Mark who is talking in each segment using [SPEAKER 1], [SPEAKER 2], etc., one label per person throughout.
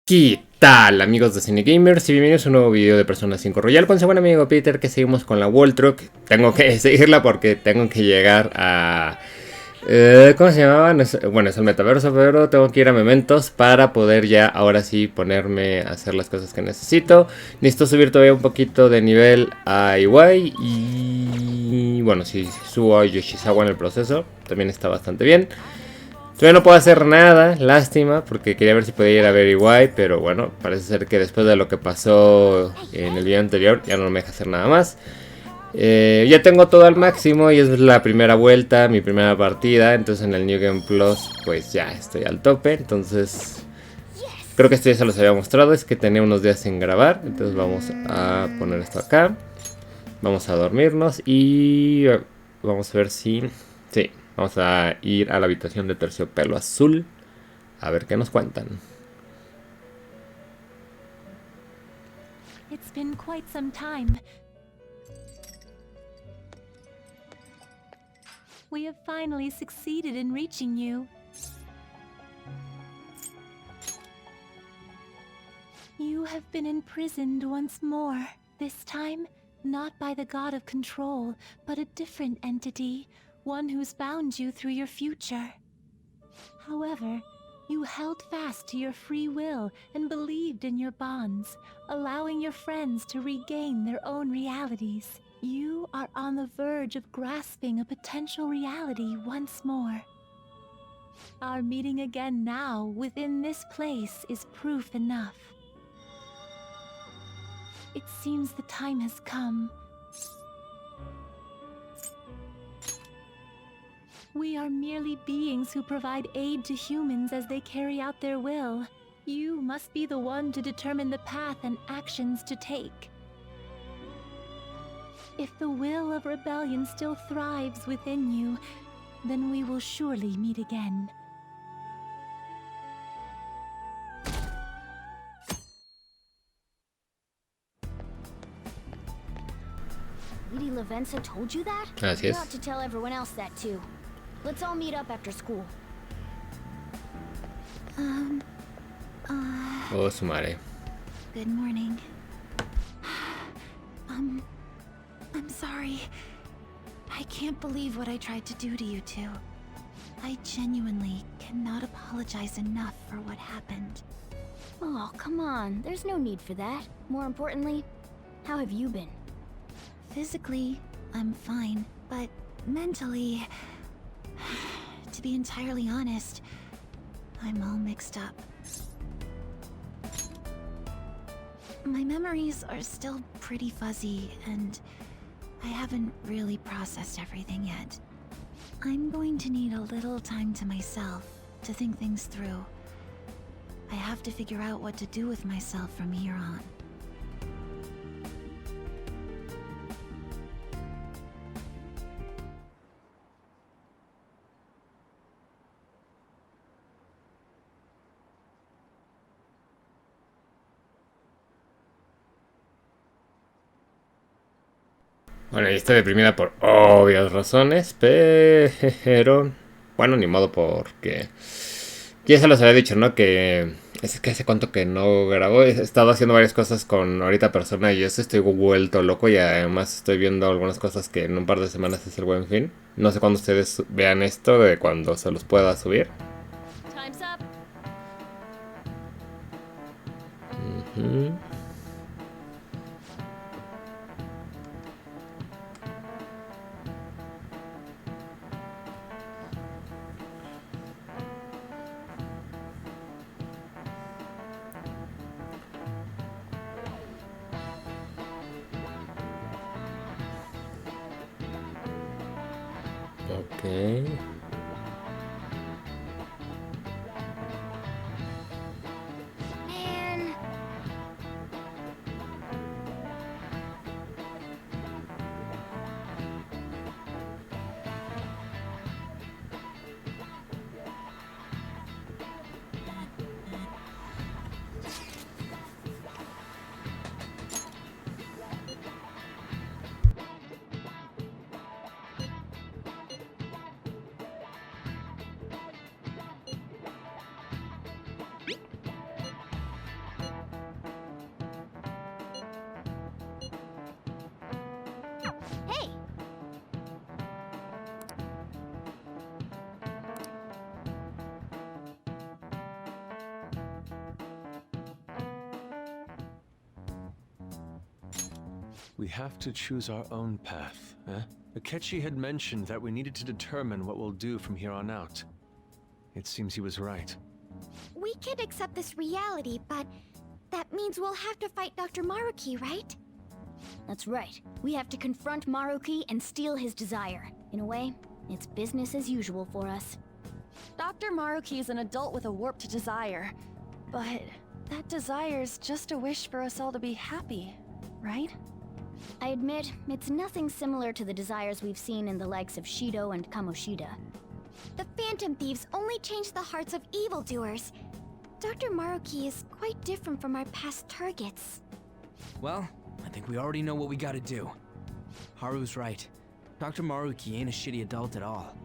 [SPEAKER 1] ¿Qué tal, amigos de CINEGamers? Y bienvenidos a un nuevo video de Persona 5 Royal con su buen amigo Peter, que seguimos con la Wall Truck. Tengo que seguirla porque tengo que llegar a... ¿cómo se llamaba? No es, bueno, es el metaverso, pero tengo que ir a Mementos para poder ya, ahora sí, ponerme a hacer las cosas que necesito. Necesito subir todavía un poquito de nivel a Iwai y... bueno, si subo a Yoshizawa en el proceso, también está bastante bien. Todavía no puedo hacer nada, lástima, porque quería ver si podía ir a ver Iguay, pero bueno, parece ser que después de lo que pasó en el video anterior ya no me deja hacer nada más. Ya tengo todo al máximo y es la primera vuelta, mi primera partida, entonces en el New Game Plus pues ya estoy al tope, entonces creo que esto ya se los había mostrado, es que tenía unos días sin grabar, entonces vamos a poner esto acá, vamos a dormirnos y vamos a ver si... sí. Vamos a ir a la habitación de Terciopelo Azul. A ver qué nos cuentan.
[SPEAKER 2] It's been quite some time. We have finally succeeded in reaching you. You have been imprisoned once more. This time, not by the god of control, but a different entity, one who's bound you through your future. However, you held fast to your free will and believed in your bonds, allowing your friends to regain their own realities. You are on the verge of grasping a potential reality once more. Our meeting again now within this place is proof enough. It seems the time has come. We are merely beings who provide aid to humans as they carry out their will. You must be the one to determine the path and actions to take. If the will of rebellion still thrives within you, then we will surely meet again.
[SPEAKER 3] Lady Lavenza told you that?
[SPEAKER 1] Así
[SPEAKER 3] You
[SPEAKER 1] es.
[SPEAKER 3] ought to tell everyone else that too. Let's all meet up after school.
[SPEAKER 1] Oh, su madre.
[SPEAKER 2] Good morning. I'm sorry. I can't believe what I tried to do to you two. I genuinely cannot apologize enough for what happened.
[SPEAKER 3] Oh, come on. There's no need for that. More importantly, how have you been?
[SPEAKER 2] Physically, I'm fine, but mentally, to be entirely honest, I'm all mixed up. My memories are still pretty fuzzy, and I haven't really processed everything yet. I'm going to need a little time to myself to think things through. I have to figure out what to do with myself from here on.
[SPEAKER 1] Bueno, y estoy deprimida por obvias razones, pero... bueno, ni modo porque... ya se los había dicho, ¿no? Que... es que hace cuánto que no grabo. He estado haciendo varias cosas con ahorita persona y eso estoy vuelto loco. Y además estoy viendo algunas cosas que en un par de semanas es el Buen Fin. No sé cuándo ustedes vean esto, de cuando se los pueda subir.
[SPEAKER 3] Time's up.
[SPEAKER 1] Ujú. Ok.
[SPEAKER 3] Man.
[SPEAKER 4] We have to choose our own path, eh? Akechi had mentioned that we needed to determine what we'll do from here on out. It seems he was right.
[SPEAKER 5] We can't accept this reality, but that means we'll have to fight Dr. Maruki, right?
[SPEAKER 3] That's right. We have to confront Maruki and steal his desire. In a way, it's business as usual for us.
[SPEAKER 6] Dr. Maruki is an adult with a warped desire, but that desire's just a wish for us all to be happy, right?
[SPEAKER 3] I admit, it's nothing similar to the desires we've seen in the likes of Shido and Kamoshida.
[SPEAKER 5] The Phantom Thieves only change the hearts of evildoers. Dr. Maruki is quite different from our past targets.
[SPEAKER 7] Well, I think we already know what we gotta do. Haru's right. Dr. Maruki ain't a shitty adult at all.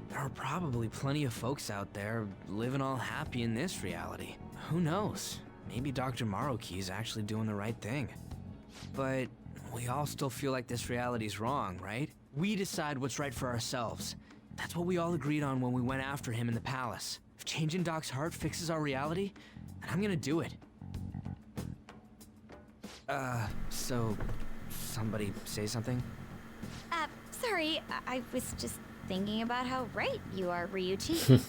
[SPEAKER 7] There are probably plenty of folks out there living all happy in this reality. Who knows? Maybe Dr. Maruki is actually doing the right thing. But we all still feel like this reality's wrong, right? We decide what's right for ourselves. That's what we all agreed on when we went after him in the palace. If changing Doc's heart fixes our reality, then I'm gonna do it. So somebody say something?
[SPEAKER 5] Sorry, I was just thinking about how right you are, Ryuichi.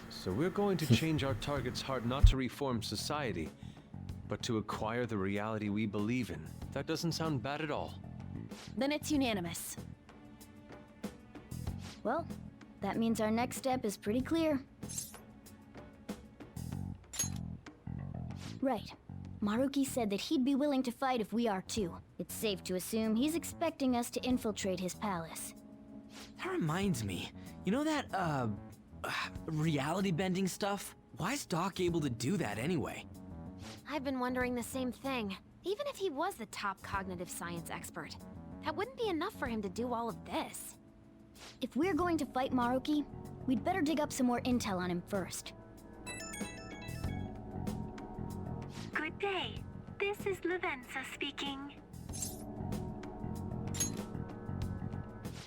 [SPEAKER 4] So we're going to change our target's heart not to reform society, but to acquire the reality we believe in. That doesn't sound bad at all.
[SPEAKER 6] Then it's unanimous.
[SPEAKER 3] Well, that means our next step is pretty clear. Right. Maruki said that he'd be willing to fight if we are too. It's safe to assume he's expecting us to infiltrate his palace.
[SPEAKER 7] That reminds me. You know that, reality bending stuff? Why is Doc able to do that anyway?
[SPEAKER 8] I've been wondering the same thing. Even if he was the top cognitive science expert, that wouldn't be enough for him to do all of this.
[SPEAKER 3] If we're going to fight Maruki, we'd better dig up some more intel on him first.
[SPEAKER 2] Good day. This is Lavenza speaking.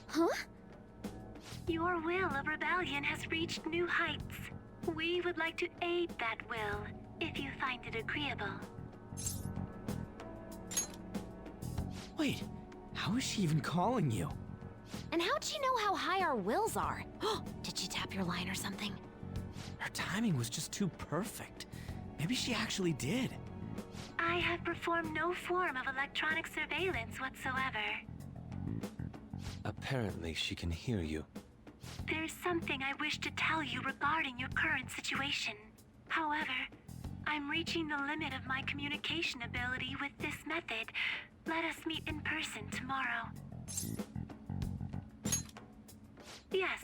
[SPEAKER 5] Huh?
[SPEAKER 2] Your will of rebellion has reached new heights. We would like to aid that will, if you find it agreeable.
[SPEAKER 7] Wait, how is she even calling you?
[SPEAKER 8] And how'd she know how high our wills are? Did she tap your line or something?
[SPEAKER 7] Her timing was just too perfect. Maybe she actually did.
[SPEAKER 2] I have performed no form of electronic surveillance whatsoever.
[SPEAKER 4] Apparently, she can hear you.
[SPEAKER 2] There's something I wish to tell you regarding your current situation. However, I'm reaching the limit of my communication ability with this method. Let us meet in person tomorrow. Yes,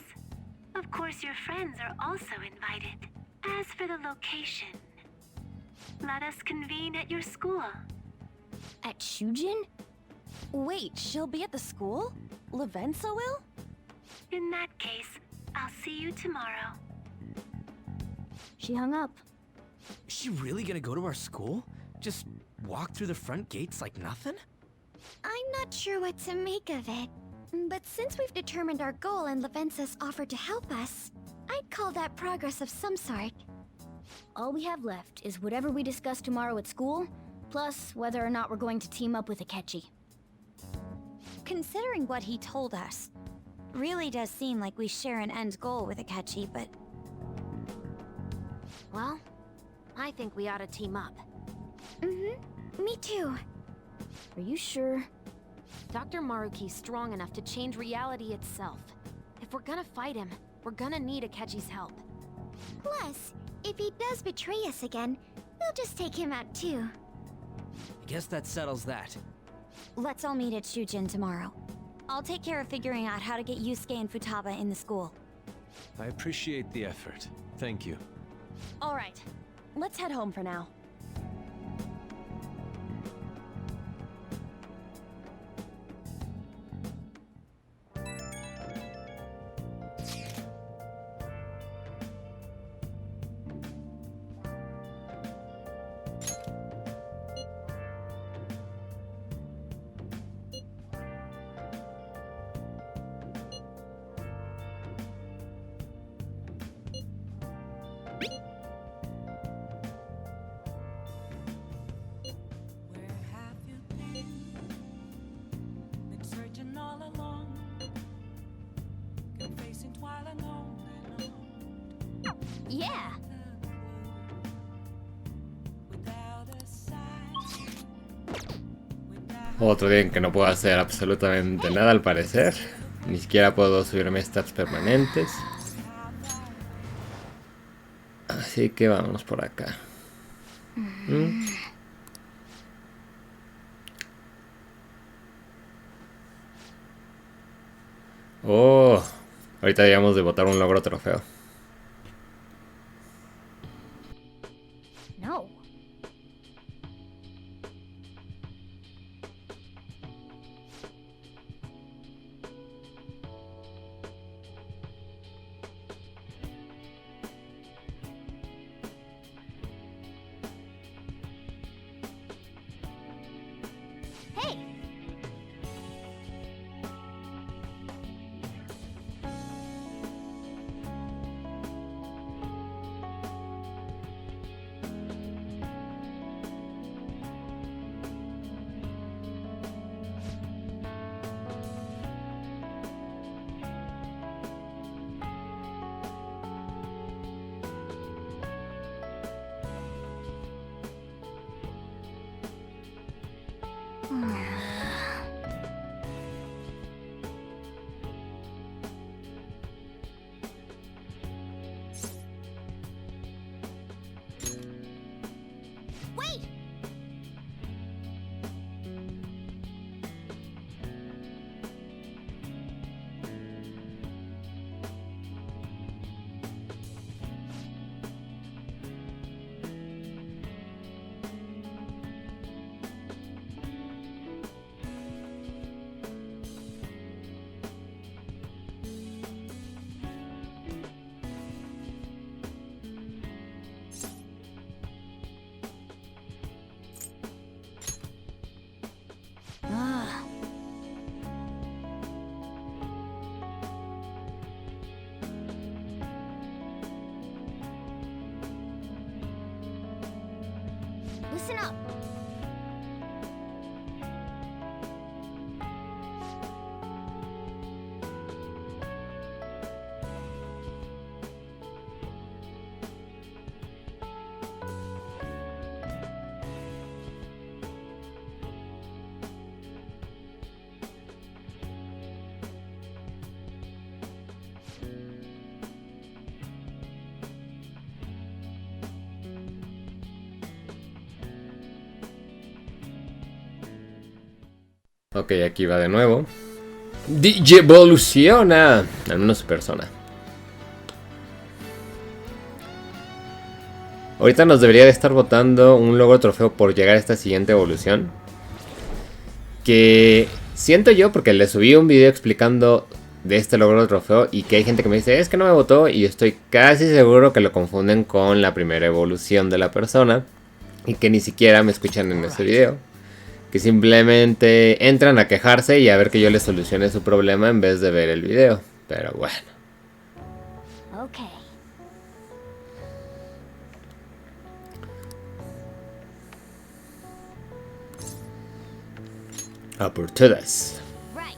[SPEAKER 2] of course your friends are also invited. As for the location, let us convene at your school.
[SPEAKER 3] At Shujin?
[SPEAKER 6] Wait, she'll be at the school? Lavenza will?
[SPEAKER 2] In that case, I'll see you tomorrow.
[SPEAKER 3] She hung up.
[SPEAKER 7] Is she really gonna go to our school? Just walk through the front gates like nothing?
[SPEAKER 5] I'm not sure what to make of it. But since we've determined our goal and Lavenza's offered to help us, I'd call that progress of some sort.
[SPEAKER 3] All we have left is whatever we discuss tomorrow at school, plus whether or not we're going to team up with Akechi.
[SPEAKER 5] Considering what he told us, really does seem like we share an end goal with Akechi, but...
[SPEAKER 8] Well, I think we ought to team up.
[SPEAKER 5] Me too.
[SPEAKER 3] Are you sure?
[SPEAKER 8] Dr. Maruki's strong enough to change reality itself. If we're gonna fight him, we're gonna need Akechi's help.
[SPEAKER 5] Plus, if he does betray us again, we'll just take him out too.
[SPEAKER 7] I guess that settles that.
[SPEAKER 5] Let's all meet at Shujin tomorrow. I'll take care of figuring out how to get Yusuke and Futaba in the school.
[SPEAKER 4] I appreciate the effort. Thank you.
[SPEAKER 6] All right, let's head home for now.
[SPEAKER 3] Yeah.
[SPEAKER 1] Otro día en que no puedo hacer absolutamente nada al parecer. Ni siquiera puedo subirme stats permanentes. Así que vámonos por acá. Oh, ahorita debíamos de botar un logro trofeo.
[SPEAKER 3] No. Hey. Wait. Listen up.
[SPEAKER 1] Ok, aquí va de nuevo. DJ evoluciona. Al menos su persona. Ahorita nos debería de estar botando un logro trofeo por llegar a esta siguiente evolución. Que siento yo, porque le subí un video explicando de este logro trofeo y que hay gente que me dice, es que no me votó, y estoy casi seguro que lo confunden con la primera evolución de la persona y que ni siquiera me escuchan en ese video. Que simplemente entran a quejarse y a ver que yo les solucione su problema en vez de ver el video. Pero bueno.
[SPEAKER 3] Okay.
[SPEAKER 1] Aperturas.
[SPEAKER 3] Right.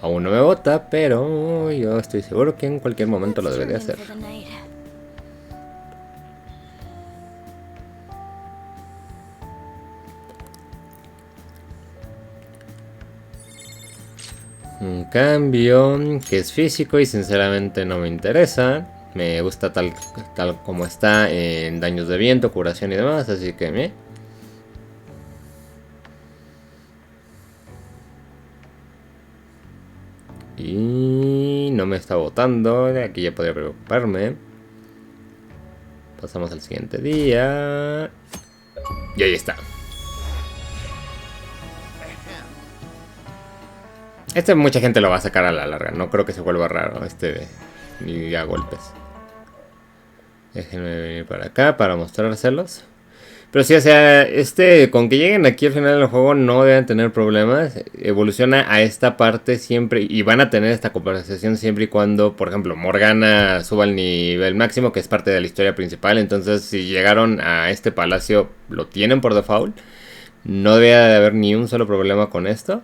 [SPEAKER 1] Aún no me vota, pero yo estoy seguro que en cualquier momento lo debería hacer.
[SPEAKER 3] For the night.
[SPEAKER 1] Un cambio que es físico y sinceramente no me interesa. Me gusta tal como está en daños de viento, curación y demás, así que Y no me está votando, aquí ya podría preocuparme. Pasamos al siguiente día. Y ahí está. Mucha gente lo va a sacar a la larga. No creo que se vuelva raro ni a golpes. Déjenme venir para acá para mostrárselos. Pero sí, o sea, con que lleguen aquí al final del juego no deben tener problemas. Evoluciona a esta parte siempre y van a tener esta conversación siempre y cuando, por ejemplo, Morgana suba al nivel máximo, que es parte de la historia principal. Entonces, si llegaron a este palacio, lo tienen por default. No debería de haber ni un solo problema con esto.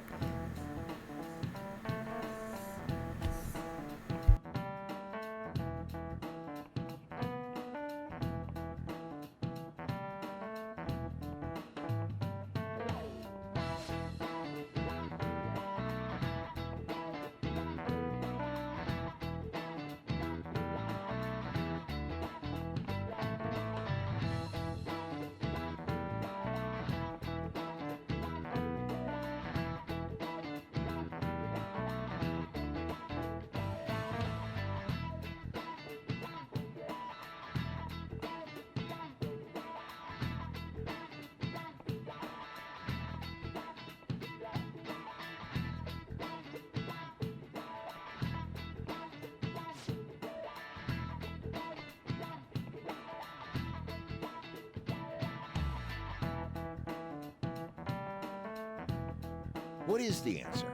[SPEAKER 9] What is the answer?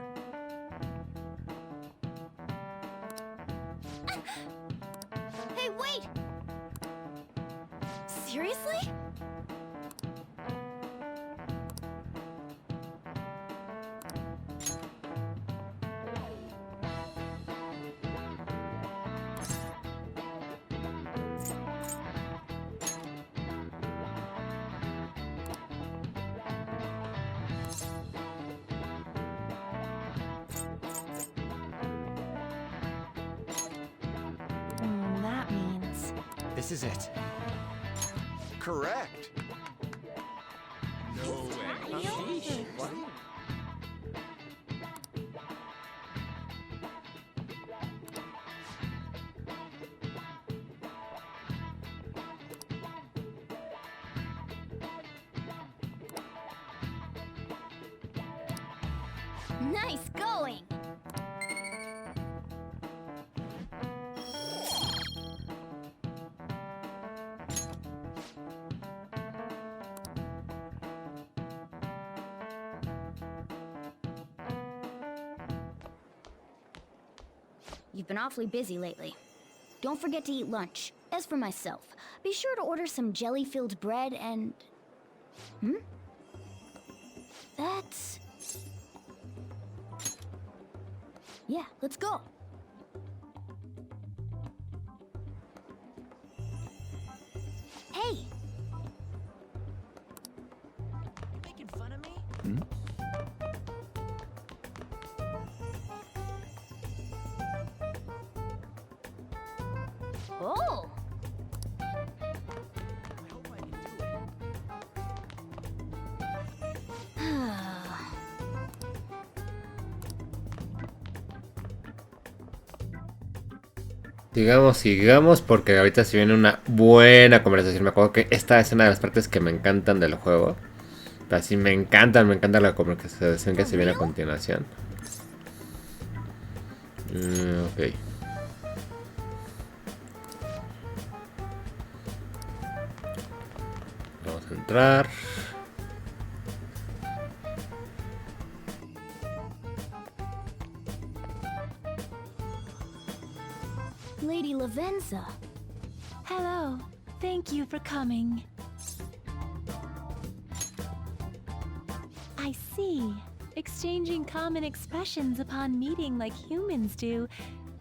[SPEAKER 3] Hey, wait! Seriously?
[SPEAKER 6] That means...
[SPEAKER 10] This is it.
[SPEAKER 9] Correct. No way. What?
[SPEAKER 3] Nice going! You've been awfully busy lately. Don't forget to eat lunch. As for myself, be sure to order some jelly-filled bread and... That's... Yeah, let's go. Hey!
[SPEAKER 6] Making fun of me?
[SPEAKER 3] Oh!
[SPEAKER 6] I hope I can do it.
[SPEAKER 1] Sigamos porque ahorita se viene una buena conversación. Me acuerdo que esta es una de las partes que me encantan del juego. Así me encanta la conversación que se viene a continuación. Ok. Vamos a entrar.
[SPEAKER 3] Lady Lavenza.
[SPEAKER 2] Hello. Thank you for coming. I see. Exchanging common expressions upon meeting like humans do,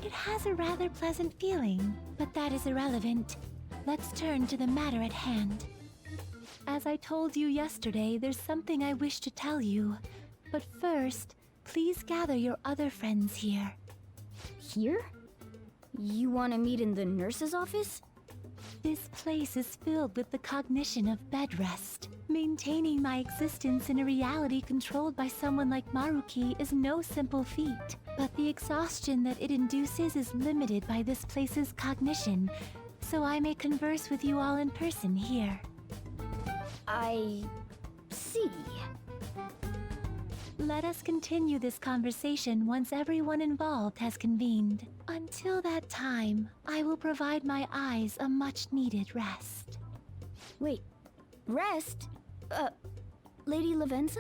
[SPEAKER 2] it has a rather pleasant feeling. But that is irrelevant. Let's turn to the matter at hand. As I told you yesterday, there's something I wish to tell you. But first, please gather your other friends here.
[SPEAKER 3] Here? You want to meet in the nurse's office?
[SPEAKER 2] This place is filled with the cognition of bed rest. Maintaining my existence in a reality controlled by someone like Maruki is no simple feat. But the exhaustion that it induces is limited by this place's cognition, so I may converse with you all in person here.
[SPEAKER 3] I... see.
[SPEAKER 2] Let us continue this conversation once everyone involved has convened. Until that time, I will provide my eyes a much-needed rest.
[SPEAKER 3] Wait, rest? Lady Lavenza?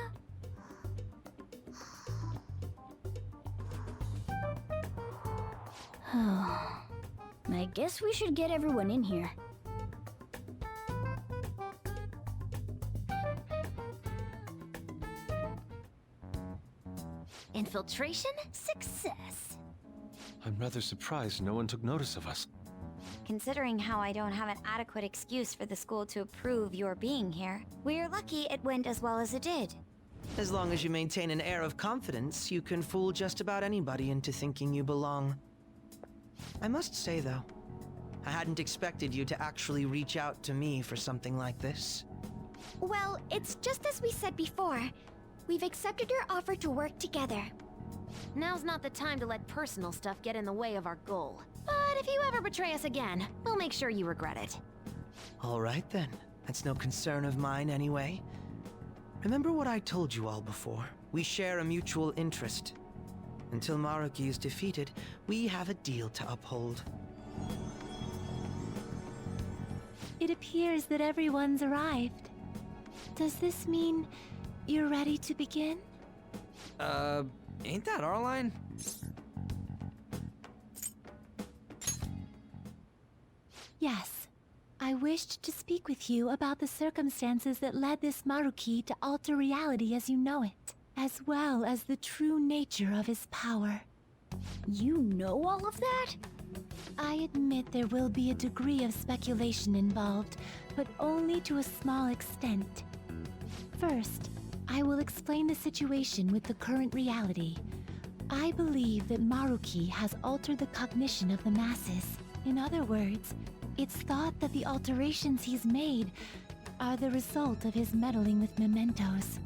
[SPEAKER 3] I guess we should get everyone in here.
[SPEAKER 8] Infiltration success.
[SPEAKER 4] I'm rather surprised no one took notice of us.
[SPEAKER 5] Considering how I don't have an adequate excuse for the school to approve your being here, we're lucky it went as well as it did.
[SPEAKER 7] As long as you maintain an air of confidence, you can fool just about anybody into thinking you belong. I must say, though, I hadn't expected you to actually reach out to me for something like this.
[SPEAKER 5] Well, it's just as we said before. We've accepted your offer to work together.
[SPEAKER 8] Now's not the time to let personal stuff get in the way of our goal. But if you ever betray us again, we'll make sure you regret it.
[SPEAKER 7] All right, then. That's no concern of mine, anyway. Remember what I told you all before? We share a mutual interest. Until Maruki is defeated, we have a deal to uphold.
[SPEAKER 2] It appears that everyone's arrived. Does this mean you're ready to begin?
[SPEAKER 7] Ain't that our line?
[SPEAKER 2] Yes. I wished to speak with you about the circumstances that led this Maruki to alter reality as you know it, as well as the true nature of his power.
[SPEAKER 3] You know all of that?
[SPEAKER 2] I admit there will be a degree of speculation involved, but only to a small extent. First, I will explain the situation with the current reality. I believe that Maruki has altered the cognition of the masses. In other words, it's thought that the alterations he's made are the result of his meddling with mementos.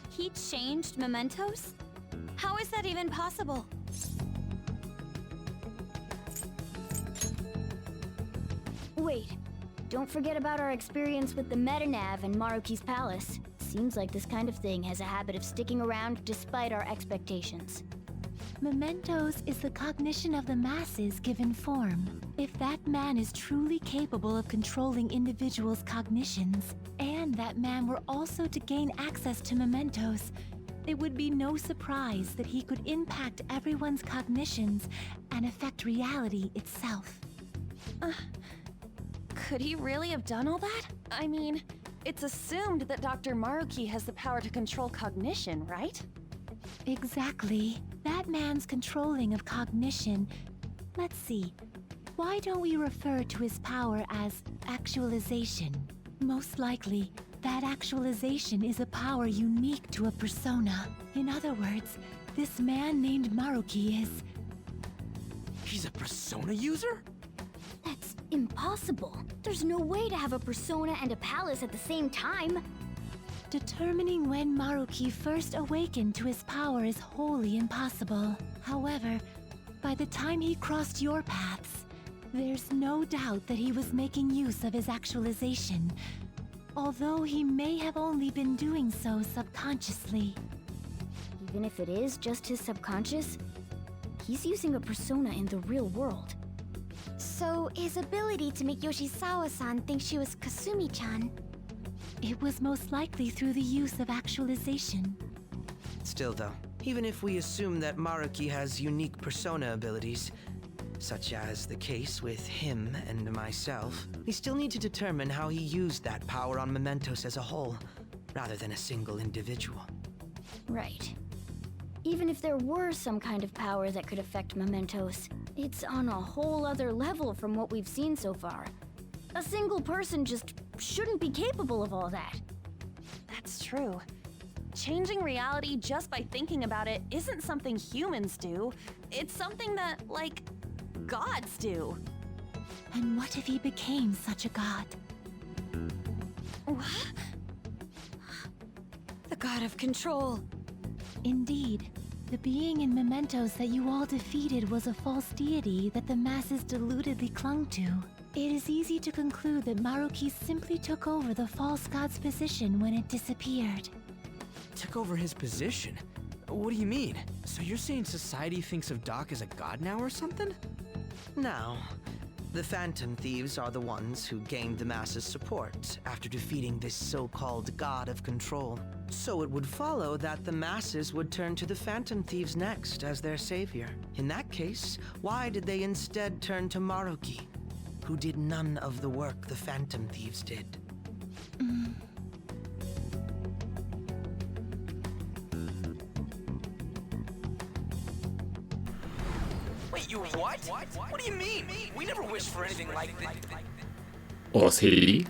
[SPEAKER 3] He changed mementos? How is that even possible? Wait, don't forget about our experience with the Metanav and Maruki's palace. Seems like this kind of thing has a habit of sticking around despite our expectations.
[SPEAKER 2] Mementos is the cognition of the masses given form. If that man is truly capable of controlling individuals' cognitions, and that man were also to gain access to mementos, it would be no surprise that he could impact everyone's cognitions and affect reality itself.
[SPEAKER 6] Could he really have done all that? I mean, it's assumed that Dr. Maruki has the power to control cognition, right?
[SPEAKER 2] Exactly. That man's controlling of cognition. Let's see. Why don't we refer to his power as actualization? Most likely, that actualization is a power unique to a persona. In other words, this man named Maruki is...
[SPEAKER 7] He's a persona user?
[SPEAKER 3] That's impossible. There's no way to have a persona and a palace at the same time.
[SPEAKER 2] Determining when Maruki first awakened to his power is wholly impossible. However, by the time he crossed your paths, there's no doubt that he was making use of his actualization, although he may have only been doing so subconsciously.
[SPEAKER 3] Even if it is just his subconscious, he's using a persona in the real world.
[SPEAKER 5] So, his ability to make Yoshizawa-san think she was Kasumi-chan.
[SPEAKER 2] It was most likely through the use of actualization.
[SPEAKER 10] Still though, even if we assume that Maruki has unique persona abilities, such as the case with him and myself, we still need to determine how he used that power on mementos as a whole, rather than a single individual.
[SPEAKER 3] Right. Even if there were some kind of power that could affect mementos, it's on a whole other level from what we've seen so far. A single person just shouldn't be capable of all that.
[SPEAKER 6] That's true. Changing reality just by thinking about it isn't something humans do. It's something that, like, gods do.
[SPEAKER 2] And what if he became such a god?
[SPEAKER 6] What?
[SPEAKER 3] The god of control.
[SPEAKER 2] Indeed, the being in mementos that you all defeated was a false deity that the masses deludedly clung to. It is easy to conclude that Maruki simply took over the false god's position when it disappeared.
[SPEAKER 7] Took over his position? What do you mean? So you're saying society thinks of Doc as a god now or something?
[SPEAKER 10] Now, the Phantom Thieves are the ones who gained the masses' support after defeating this so-called god of control. So it would follow that the masses would turn to the Phantom Thieves next as their savior. In that case, why did they instead turn to Maruki, who did none of the work the Phantom Thieves did?
[SPEAKER 7] Wait, you what? What do you mean? We never wished for anything like that.
[SPEAKER 1] ¿O sí?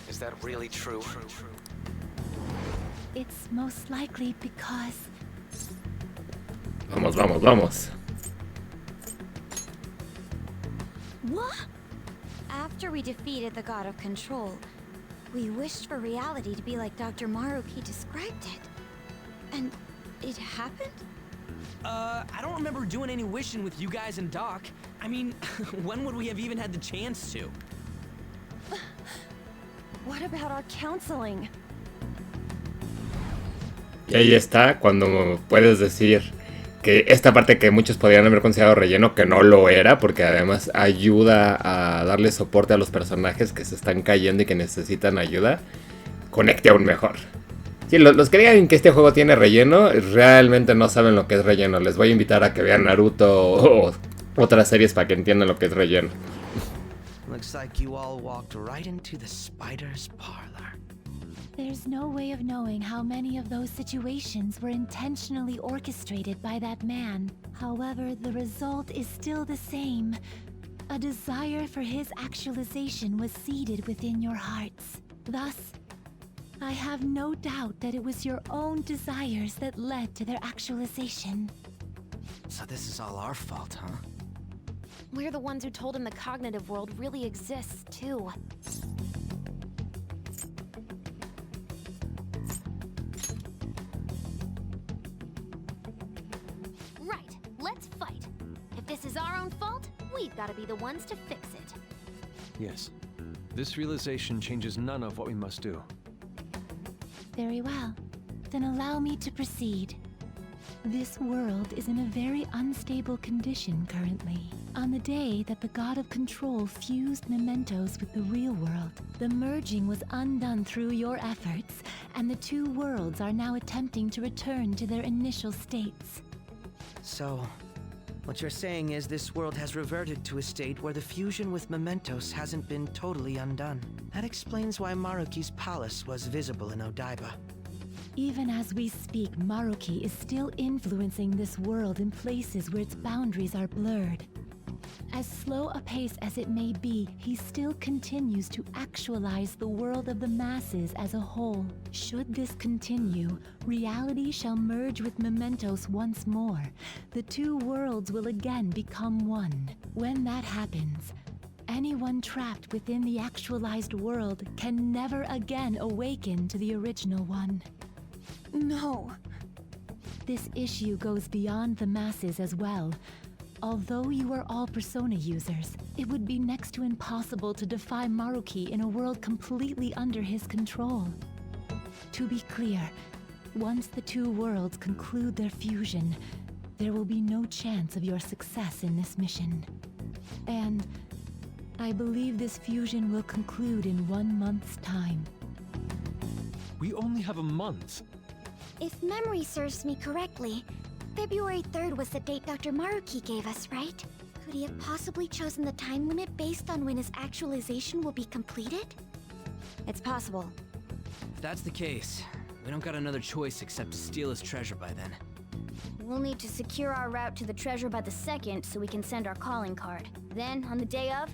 [SPEAKER 11] Is that really true?
[SPEAKER 2] It's most likely because...
[SPEAKER 1] Vamos, vamos, vamos.
[SPEAKER 5] What? After we defeated the god of control, we wished for reality to be like Dr. Maruki described it. And it happened?
[SPEAKER 7] I don't remember doing any wishing with you guys and Doc. I mean, when would we have even had the chance to?
[SPEAKER 6] What about our counseling?
[SPEAKER 1] Y ahí está cuando puedes decir que esta parte que muchos podrían haber considerado relleno, que no lo era, porque además ayuda a darle soporte a los personajes que se están cayendo y que necesitan ayuda, conecte aún mejor. Sí, los que digan que este juego tiene relleno, realmente no saben lo que es relleno. Les voy a invitar a que vean Naruto o otras series para que entiendan lo que es relleno.
[SPEAKER 10] Looks like you all walked right into the spider's parlor.
[SPEAKER 2] There's no way of knowing how many of those situations were intentionally orchestrated by that man. However, the result is still the same. A desire for his actualization was seeded within your hearts. Thus, I have no doubt that it was your own desires that led to their actualization.
[SPEAKER 7] So this is all our fault, huh?
[SPEAKER 8] We're the ones who told him the cognitive world really exists, too. Right, let's fight. If this is our own fault, we've got to be the ones to fix it.
[SPEAKER 4] Yes. This realization changes none of what we must do.
[SPEAKER 2] Very well. Then allow me to proceed. This world is in a very unstable condition currently. On the day that the God of Control fused mementos with the real world, the merging was undone through your efforts, and the two worlds are now attempting to return to their initial states.
[SPEAKER 10] So, what you're saying is this world has reverted to a state where the fusion with mementos hasn't been totally undone. That explains why Maruki's palace was visible in Odaiba.
[SPEAKER 2] Even as we speak, Maruki is still influencing this world in places where its boundaries are blurred. As slow a pace as it may be, he still continues to actualize the world of the masses as a whole. Should this continue, reality shall merge with mementos once more. The two worlds will again become one. When that happens, anyone trapped within the actualized world can never again awaken to the original one.
[SPEAKER 6] No.
[SPEAKER 2] This issue goes beyond the masses as well. Although you are all Persona users, it would be next to impossible to defy Maruki in a world completely under his control. To be clear, once the two worlds conclude their fusion, there will be no chance of your success in this mission. And I believe this fusion will conclude in 1 month's time.
[SPEAKER 4] We only have a month.
[SPEAKER 3] If memory serves me correctly, February 3rd was the date Dr. Maruki gave us, right? Could he have possibly chosen the time limit based on when his actualization will be completed?
[SPEAKER 8] It's possible.
[SPEAKER 7] If that's the case, we don't got another choice except to steal his treasure by then.
[SPEAKER 3] We'll need to secure our route to the treasure by the 2nd so we can send our calling card. Then, on the day of,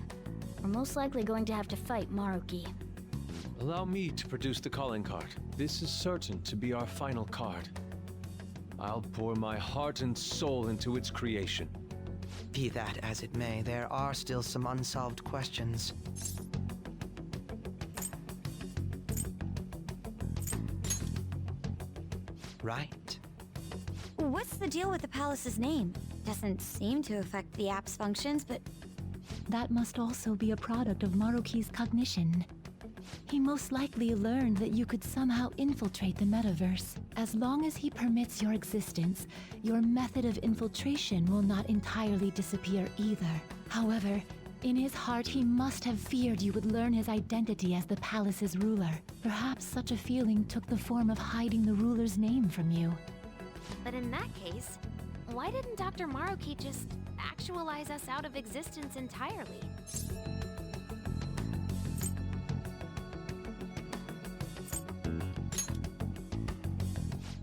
[SPEAKER 3] we're most likely going to have to fight Maruki.
[SPEAKER 4] Allow me to produce the calling card. This is certain to be our final card. I'll pour my heart and soul into its creation.
[SPEAKER 10] Be that as it may, there are still some unsolved questions. Right.
[SPEAKER 5] What's the deal with the palace's name? Doesn't seem to affect the app's functions, but
[SPEAKER 2] That must also be a product of Maruki's cognition. He most likely learned that you could somehow infiltrate the metaverse. As long as he permits your existence, your method of infiltration will not entirely disappear either. However, in his heart he must have feared you would learn his identity as the palace's ruler. Perhaps such a feeling took the form of hiding the ruler's name from you.
[SPEAKER 8] But in that case, why didn't Dr. Maruki just actualize us out of existence entirely?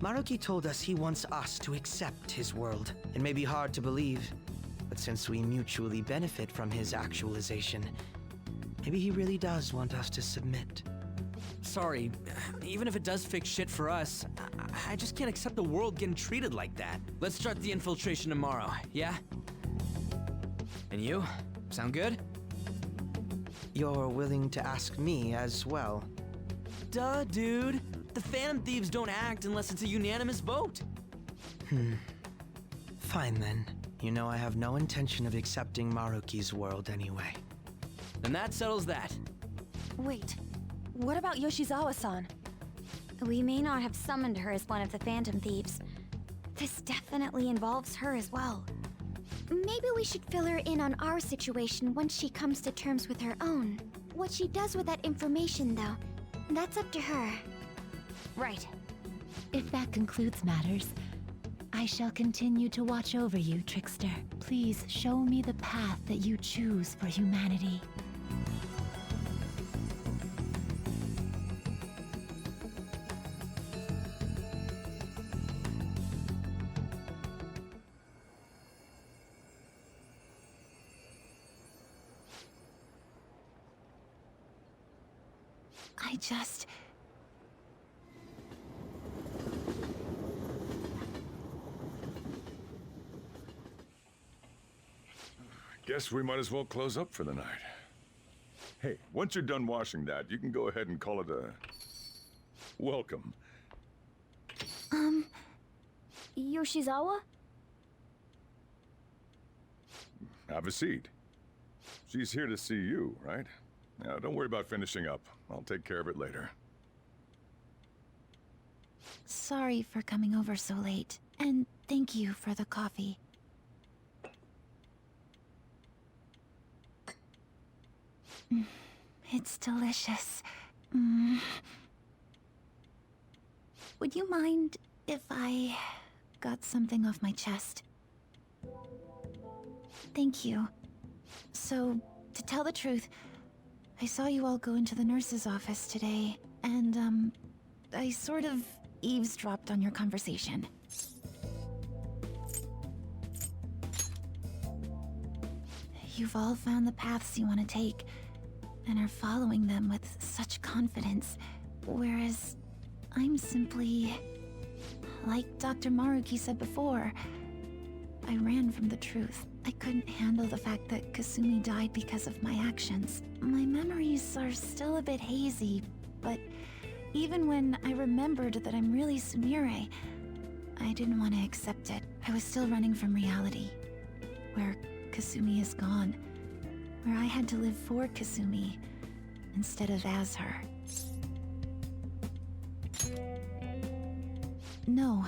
[SPEAKER 10] Maruki told us he wants us to accept his world. It may be hard to believe, but since we mutually benefit from his actualization, maybe he really does want us to submit.
[SPEAKER 7] Sorry, even if it does fix shit for us, I just can't accept the world getting treated like that. Let's start the infiltration tomorrow, yeah? And you? Sound good?
[SPEAKER 10] You're willing to ask me as well.
[SPEAKER 7] Duh, dude. The Phantom Thieves don't act unless it's a unanimous vote.
[SPEAKER 10] Fine then. You know I have no intention of accepting Maruki's world anyway.
[SPEAKER 7] Then that settles that.
[SPEAKER 6] Wait, what about Yoshizawa-san?
[SPEAKER 5] we may not have summoned her as one of the Phantom Thieves. This definitely involves her as well. Maybe we should fill her in on our situation once she comes to terms with her own. What she does with that information, though, that's up to her.
[SPEAKER 8] Right.
[SPEAKER 2] If that concludes matters, I shall continue to watch over you, Trickster. Please show me the path that you choose for humanity. I just...
[SPEAKER 12] Guess we might as well close up for the night. Hey, once you're done washing that, you can go ahead and call it a... welcome.
[SPEAKER 3] Yoshizawa?
[SPEAKER 12] Have a seat. She's here to see you, right? Now, don't worry about finishing up. I'll take care of it later.
[SPEAKER 2] Sorry for coming over so late, and thank you for the coffee. It's delicious. Would you mind if I got something off my chest? Thank you. So, to tell the truth, I saw you all go into the nurse's office today, and, I sort of eavesdropped on your conversation. You've all found the paths you want to take, and are following them with such confidence, whereas I'm simply... like Dr. Maruki said before, I ran from the truth. I couldn't handle the fact that Kasumi died because of my actions. My memories are still a bit hazy, but even when I remembered that I'm really Sumire, I didn't want to accept it. I was still running from reality, where Kasumi is gone, where I had to live for Kasumi instead of as her. No.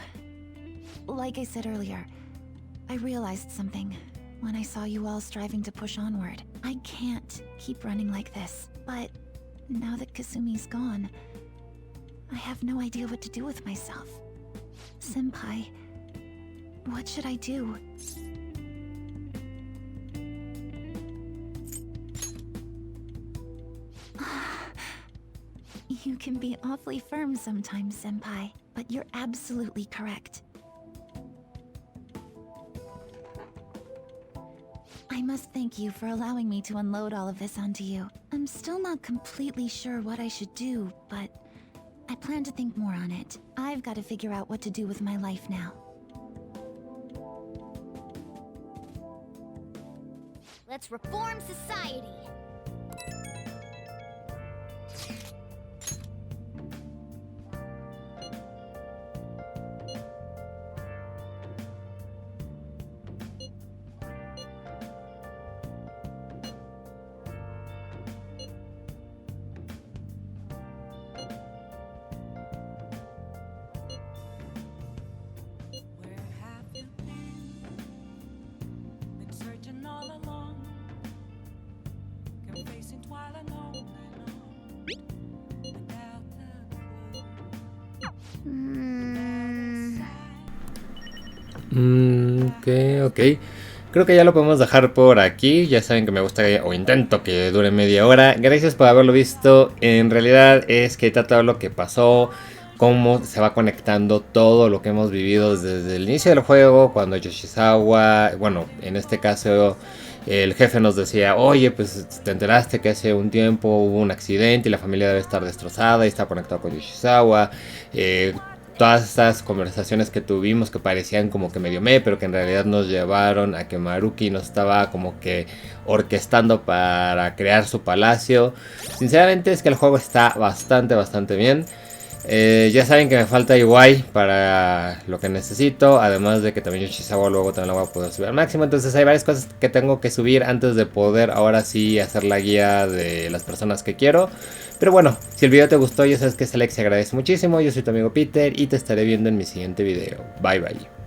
[SPEAKER 2] Like I said earlier, I realized something when I saw you all striving to push onward. I can't keep running like this, but now that Kasumi's gone, I have no idea what to do with myself. Senpai, what should I do? You can be awfully firm sometimes, Senpai, but you're absolutely correct. I must thank you for allowing me to unload all of this onto you. I'm still not completely sure what I should do, but I plan to think more on it. I've got to figure out what to do with my life now.
[SPEAKER 3] Let's reform society!
[SPEAKER 1] Ok. Creo que ya lo podemos dejar por aquí. Ya saben que me gusta o intento que dure media hora. Gracias por haberlo visto. En realidad es que trata de lo que pasó, cómo se va conectando todo lo que hemos vivido desde el inicio del juego, cuando Yoshizawa, bueno, en este caso el jefe nos decía, oye, pues te enteraste que hace un tiempo hubo un accidente y la familia debe estar destrozada y está conectado con Yoshizawa. Todas estas conversaciones que tuvimos que parecían como que medio pero que en realidad nos llevaron a que Maruki nos estaba como que orquestando para crear su palacio. Sinceramente es que el juego está bastante bien. Ya saben que me falta Iwai para lo que necesito, además de que también Yoshizawa luego también lo voy a poder subir al máximo. Entonces hay varias cosas que tengo que subir antes de poder ahora sí hacer la guía de las personas que quiero. Pero bueno, si el video te gustó, ya sabes que ese like se agradece muchísimo. Yo soy tu amigo Peter y te estaré viendo en mi siguiente video. Bye bye.